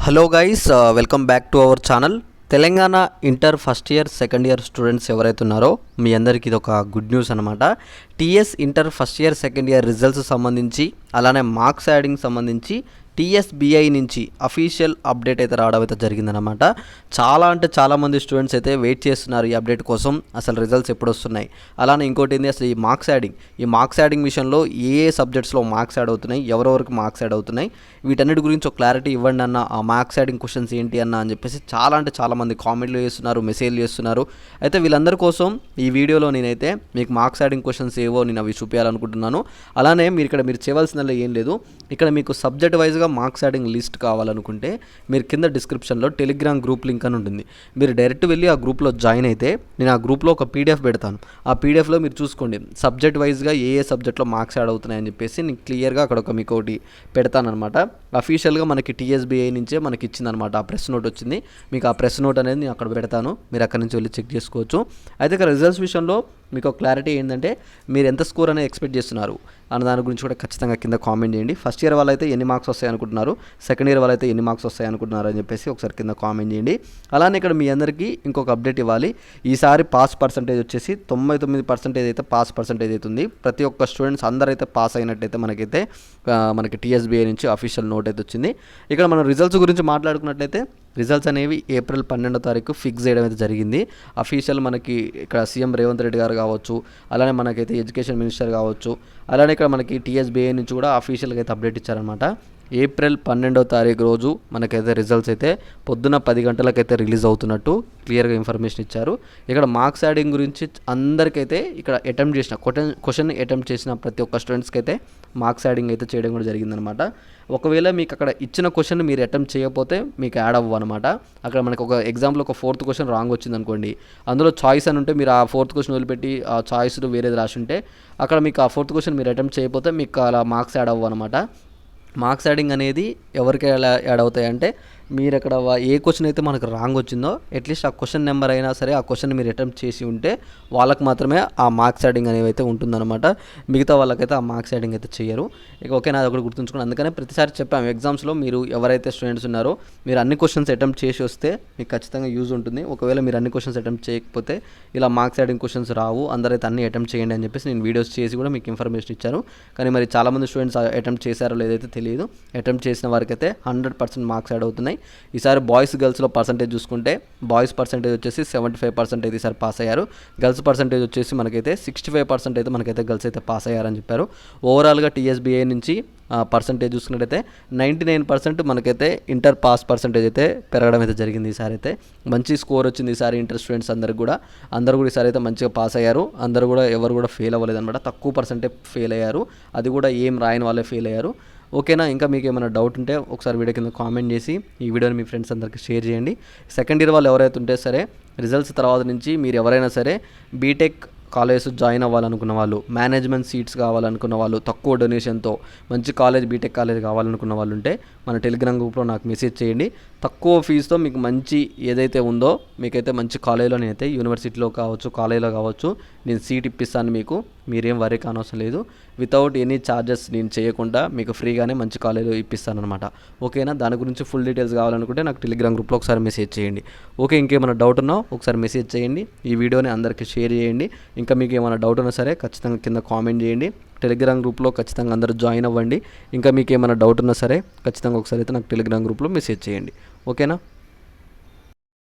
Hello guys, welcome back to our channel. Telangana inter first year second year students ఎవరైతే ఉన్నారో మీ అందరికీ ఇది ఒక గుడ్ న్యూస్ అనమాట. TS inter first year second year results సంబంధించి అలానే మార్క్స్ యాడింగ్ సంబంధించి టీఎస్బిఐ నుంచి అఫీషియల్ అప్డేట్ అయితే రావడం అయితే జరిగిందనమాట. చాలామంది స్టూడెంట్స్ అయితే వెయిట్ చేస్తున్నారు ఈ అప్డేట్ కోసం, అసలు రిజల్ట్స్ ఎప్పుడు వస్తున్నాయి. అలానే ఇంకోటి ఏంటి, అసలు ఈ మార్క్స్ యాడింగ్ విషయంలో ఏ సబ్జెక్ట్స్లో మార్క్స్ యాడ్ అవుతున్నాయి, ఎవరెవరికి మార్క్స్ యాడ్ అవుతున్నాయి, వీటన్నిటి గురించి ఒక క్లారిటీ ఇవ్వండి అన్న, ఆ మార్క్స్ యాడింగ్ క్వశ్చన్స్ ఏంటి అన్న అని చెప్పేసి చాలామంది కామెంట్లు చేస్తున్నారు, మెసేజ్లు చేస్తున్నారు. అయితే వీళ్ళందరి కోసం ఈ వీడియోలో నేనైతే మీకు మార్క్స్ యాడింగ్ క్వశ్చన్స్ ఏవో నేను అవి చూపించాలనుకుంటున్నాను. అలానే మీరు చేయవలసిందల్లా ఏం లేదు, ఇక్కడ మీకు సబ్జెక్ట్ వైజ్గా మార్క్స్ యాడింగ్ లిస్ట్ కావాలనుకుంటే మీరు కింద డిస్క్రిప్షన్లో టెలిగ్రామ్ గ్రూప్ లింక్ అని ఉంటుంది. మీరు డైరెక్ట్ వెళ్ళి ఆ గ్రూప్లో జాయిన్ అయితే నేను ఆ గ్రూప్లో ఒక పీడిఎఫ్ పెడతాను. ఆ పీడిఎఫ్లో మీరు చూసుకోండి సబ్జెక్ట్ వైజ్గా ఏ సబ్జెక్ట్లో మార్క్స్ యాడ్ అవుతున్నాయని చెప్పేసి నేను క్లియర్గా అక్కడ మీకు ఒకటి పెడతానమాట. అఫీషియల్గా మనకి టీఎస్బిఐ నుంచే మనకి ఇచ్చిందనమాట, ఆ ప్రెస్ నోట్ వచ్చింది. మీకు ఆ ప్రెస్ నోట్ అనేది నేను అక్కడ పెడతాను, మీరు అక్కడ నుంచి వెళ్ళి చెక్ చేసుకోవచ్చు. అయితే ఇక్కడ రిజల్ట్స్ విషయంలో మీకు ఒక క్లారిటీ ఏంటంటే, మీరు ఎంత స్కోర్ అనేది ఎక్స్పెక్ట్ చేస్తున్నారు అన్న దాని గురించి కూడా ఖచ్చితంగా కింద కామెంట్ చేయండి. ఫస్ట్ ఇయర్ వాళ్ళైతే ఎన్ని మార్క్స్ వస్తాయి అనుకుంటున్నారు, సెకండ్ ఇయర్ వాళ్ళైతే ఎన్ని మార్క్స్ వస్తాయి అనుకుంటున్నారు అని చెప్పేసి ఒకసారి కింద కామెంట్ చేయండి. అలానే ఇక్కడ మీ అందరికీ ఇంకొక అప్డేట్ ఇవ్వాలి. ఈసారి పాస్ పర్సంటేజ్ వచ్చేసి 99% అయితే పాస్ పర్సంటేజ్ అవుతుంది. ప్రతి ఒక్క స్టూడెంట్స్ అందరైతే పాస్ అయినట్టయితే మనకి టీఎస్బిఐ నుంచి అఫీషియల్ నోట్ అయితే వచ్చింది. ఇక్కడ మనం రిజల్ట్స్ గురించి మాట్లాడుకున్నట్లయితే రిజల్ట్స్ అనేవి ఏప్రిల్ 12వ తారీఖు ఫిక్స్ చేయడం అయితే జరిగింది. అఫీషియల్ మనకి ఇక్కడ సీఎం రేవంత్ రెడ్డి గారు కావచ్చు, అలానే మనకైతే ఎడ్యుకేషన్ మినిస్టర్ కావచ్చు, అలానే ఇక్కడ మనకి టీఎస్బిఐ నుంచి కూడా అఫీషియల్గా అయితే అప్డేట్ ఇచ్చారనమాట. ఏప్రిల్ 12వ తారీఖు రోజు మనకైతే రిజల్ట్స్ అయితే పొద్దున 10 గంటలకైతే రిలీజ్ అవుతున్నట్టు క్లియర్గా ఇన్ఫర్మేషన్ ఇచ్చారు. ఇక్కడ మార్క్స్ యాడింగ్ గురించి అందరికైతే ఇక్కడ క్వశ్చన్ అటెంప్ట్ చేసిన ప్రతి ఒక్క స్టూడెంట్స్కి అయితే మార్క్స్ యాడింగ్ అయితే చేయడం కూడా జరిగిందనమాట. ఒకవేళ మీకు అక్కడ ఇచ్చిన క్వశ్చన్ మీరు అటెంప్ట్ చేయకపోతే మీకు యాడ్ అవ్వు అనమాట. అక్కడ మనకు ఒక ఎగ్జాంపుల్ ఒక 4th క్వశ్చన్ రాంగ్ వచ్చింది అనుకోండి, అందులో చాయిస్ అని ఉంటే మీరు ఆ 4th క్వశ్చన్ వదిలిపెట్టి ఆ చాయిస్ వేరేది రాసి ఉంటే అక్కడ మీకు ఆ 4th క్వశ్చన్ మీరు అటెంప్ట్ చేయకపోతే మీకు అలా మార్క్స్ యాడ్ అవ్వు అనమాట. మార్క్స్ యాడింగ్ అనేది ఎవరికి ఎలా యాడ్ అవుతాయి అంటే, మీరు అక్కడ ఏ క్వశ్చన్ అయితే మనకు రాంగ్ వచ్చిందో అట్లీస్ట్ ఆ క్వశ్చన్ నెంబర్ అయినా సరే ఆ క్వశ్చన్ మీరు అటెంప్ట్ చేసి ఉంటే వాళ్ళకి మాత్రమే ఆ మార్క్స్ యాడింగ్ అనేవి అయితే ఉంటుందన్నమాట. మిగతా వాళ్ళకైతే ఆ మార్క్స్ యాడింగ్ అయితే చేయరు. ఇక ఓకేనా, అది ఒకటి గుర్తుంచుకోండి. అందుకనే ప్రతిసారి చెప్పాము, ఎగ్జామ్స్లో మీరు ఎవరైతే స్టూడెంట్స్ ఉన్నారో మీరు అన్ని క్వశ్చన్స్ అటెంప్ట్ చేసి వస్తే మీకు ఖచ్చితంగా యూజ్ ఉంటుంది. ఒకవేళ మీరు అన్ని క్వశ్చన్స్ అటెంప్ట్ చేయకపోతే ఇలా మార్క్స్ యాడింగ్ క్వశ్చన్స్ రావు, అందరైతే అన్ని అటెంప్ట్ చేయండి అని చెప్పేసి నేను వీడియోస్ చేసి కూడా మీకు ఇన్ఫర్మేషన్ ఇచ్చాను. కానీ మరి చాలామంది స్టూడెంట్స్ అటెంప్ట్ చేశారో లేదైతే తెలియదు. అటెంప్ట్ చేసిన వారికైతే 100% మార్క్స్ యాడ్ అవుతున్నాయి. ఈసారి బాయ్స్ గర్ల్స్లో పర్సంటేజ్ చూసుకుంటే బాయ్స్ పర్సంటేజ్ వచ్చేసి 75% అయితే ఈసారి పాస్ అయ్యారు. గర్ల్స్ పర్సంటేజ్ వచ్చేసి మనకైతే 65% అయితే మనకైతే గర్ల్స్ అయితే పాస్ అయ్యారని చెప్పారు. ఓవరాల్గా టీఎస్బిఐ నుంచి పర్సంటేజ్ చూసుకున్నట్టయితే 99% మనకైతే ఇంటర్ పాస్ పర్సంటేజ్ అయితే పెరగడం అయితే జరిగింది. ఈసారి అయితే మంచి స్కోర్ వచ్చింది ఈసారి ఇంటర్ స్టూడెంట్స్ అందరూ కూడా ఈసారి అయితే మంచిగా పాస్ అయ్యారు. అందరూ కూడా ఎవరు కూడా ఫెయిల్ అవ్వలేదు అనమాట, తక్కువ పర్సెంటే ఫెయిల్ అయ్యారు. అది కూడా ఏం రాయని వాళ్ళే ఫెయిల్ అయ్యారు. ఓకేనా, ఇంకా మీకు ఏమైనా డౌట్ ఉంటే ఒకసారి వీడియో కింద కామెంట్ చేసి ఈ వీడియోని మీ ఫ్రెండ్స్ అందరికీ షేర్ చేయండి. సెకండ్ ఇయర్ వాళ్ళు ఎవరైతే ఉంటే సరే, రిజల్ట్స్ తర్వాత నుంచి మీరు ఎవరైనా సరే బీటెక్ కాలేజ్ జాయిన్ అవ్వాలనుకున్న వాళ్ళు, మేనేజ్మెంట్ సీట్స్ కావాలనుకున్న వాళ్ళు, తక్కువ డొనేషన్తో మంచి బీటెక్ కాలేజ్ కావాలనుకున్న వాళ్ళు ఉంటే మన టెలిగ్రామ్ గ్రూప్లో నాకు మెసేజ్ చేయండి. తక్కువ ఫీజుతో మీకు మంచి ఏదైతే ఉందో మీకైతే మంచి కాలేజ్లో నేనైతే యూనివర్సిటీలో కావచ్చు, కాలేజ్లో కావచ్చు నేను సీట్ ఇప్పిస్తాను. మీరేం వరీ కానవసరం లేదు. వితౌట్ ఎనీ ఛార్జెస్ నేను చేయకుండా మీకు ఫ్రీగానే మంచి కాలేజ్ ఇప్పిస్తాను అనమాట. ఓకేనా, దాని గురించి ఫుల్ డీటెయిల్స్ కావాలనుకుంటే నాకు టెలిగ్రామ్ గ్రూప్లో ఒకసారి మెసేజ్ చేయండి. ఓకే, ఇంకేమైనా డౌట్ ఉన్నా ఒకసారి మెసేజ్ చేయండి. ఈ వీడియోని అందరికీ షేర్ చేయండి. ఇంకా మీకు ఏమైనా డౌట్ ఉన్నా సరే ఖచ్చితంగా కింద కామెంట్ చేయండి. టెలిగ్రామ్ గ్రూప్లో ఖచ్చితంగా అందరూ జాయిన్ అవ్వండి. ఇంకా మీకు ఏమైనా డౌట్ ఉన్నా సరే ఖచ్చితంగా ఒకసారి అయితే నాకు టెలిగ్రామ్ గ్రూప్లో మెసేజ్ చేయండి. ఓకేనా.